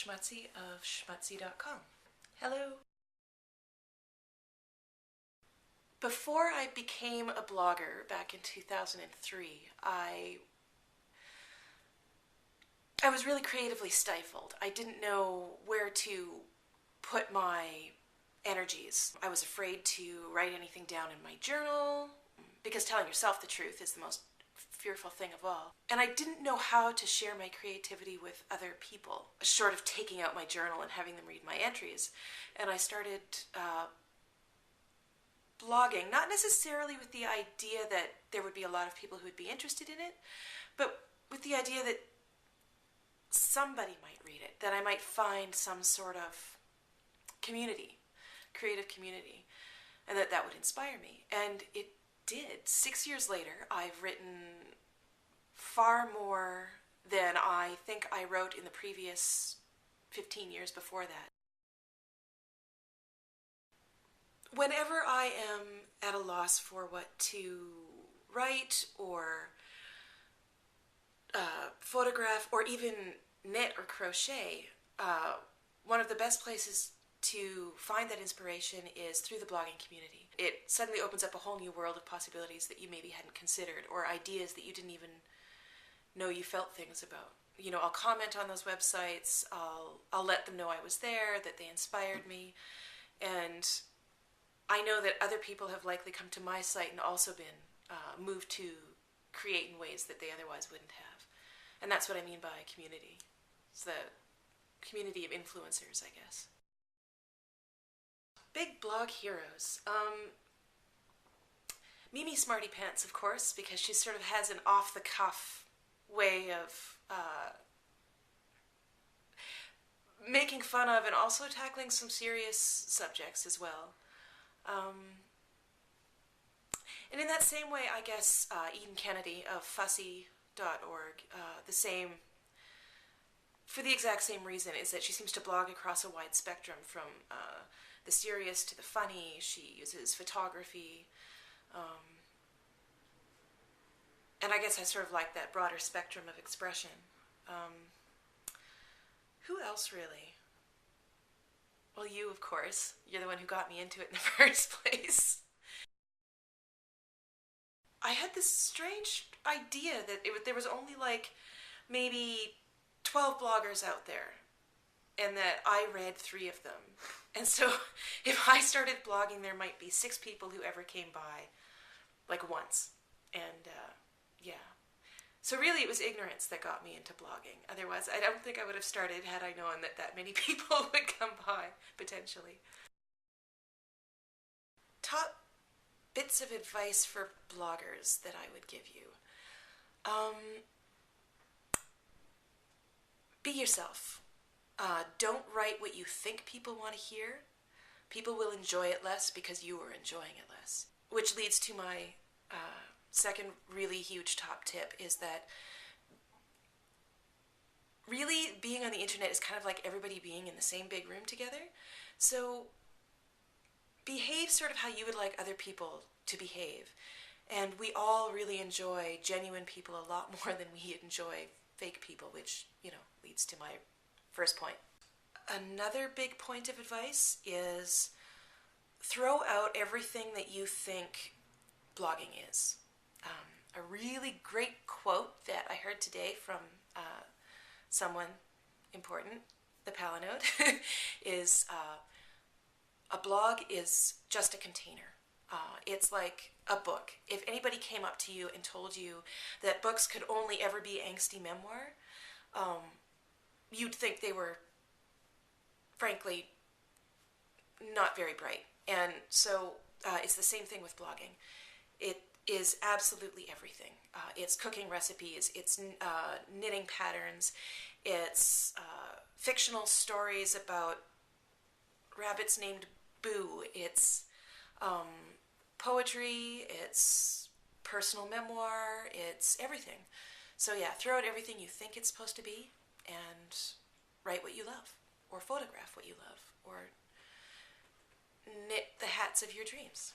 Schmutzie of Schmutzie.com. Hello. Before I became a blogger back in 2003, I was really creatively stifled. I didn't know where to put my energies. I was afraid to write anything down in my journal because telling yourself the truth is the most fearful thing of all. And I didn't know how to share my creativity with other people, short of taking out my journal and having them read my entries. And I started blogging, not necessarily with the idea that there would be a lot of people who would be interested in it, but with the idea that somebody might read it, that I might find some sort of community, creative community, and that would inspire me. And it did. 6 years later, I've written far more than I think I wrote in the previous 15 years before that. Whenever I am at a loss for what to write or photograph or even knit or crochet, one of the best places to find that inspiration is through the blogging community. It suddenly opens up a whole new world of possibilities that you maybe hadn't considered, or ideas that you didn't even know you felt things about. You know, I'll comment on those websites, I'll let them know I was there, that they inspired me, and I know that other people have likely come to my site and also been moved to create in ways that they otherwise wouldn't have. And that's what I mean by community. It's the community of influencers, I guess. Big blog heroes. Mimi Smarty Pants, of course, because she sort of has an off-the-cuff way of making fun of and also tackling some serious subjects as well. And in that same way, I guess Eden Kennedy of Fussy.org, for the exact same reason, is that she seems to blog across a wide spectrum from the serious to the funny. She uses photography, and I guess I sort of like that broader spectrum of expression. Who else, really? Well, you, of course. You're the one who got me into it in the first place. I had this strange idea that there was only like maybe 12 bloggers out there, and that I read 3 of them. And so if I started blogging, there might be 6 people who ever came by, like once. And yeah. So really it was ignorance that got me into blogging. Otherwise, I don't think I would have started had I known that many people would come by, potentially. Top bits of advice for bloggers that I would give you. Be yourself. Don't write what you think people want to hear. People will enjoy it less because you are enjoying it less. Which leads to my second really huge top tip, is that really being on the internet is kind of like everybody being in the same big room together. So behave sort of how you would like other people to behave. And we all really enjoy genuine people a lot more than we enjoy fake people, which, you know, leads to my first point. Another big point of advice is throw out everything that you think blogging is. A really great quote that I heard today from someone important, the Palinode, is a blog is just a container. It's like a book. If anybody came up to you and told you that books could only ever be angsty memoir, you'd think they were, frankly, not very bright. And so it's the same thing with blogging. It is absolutely everything. It's cooking recipes, it's knitting patterns, it's fictional stories about rabbits named Boo, it's poetry, it's personal memoir, it's everything. So yeah, throw out everything you think it's supposed to be and write what you love, or photograph what you love, or knit the hats of your dreams.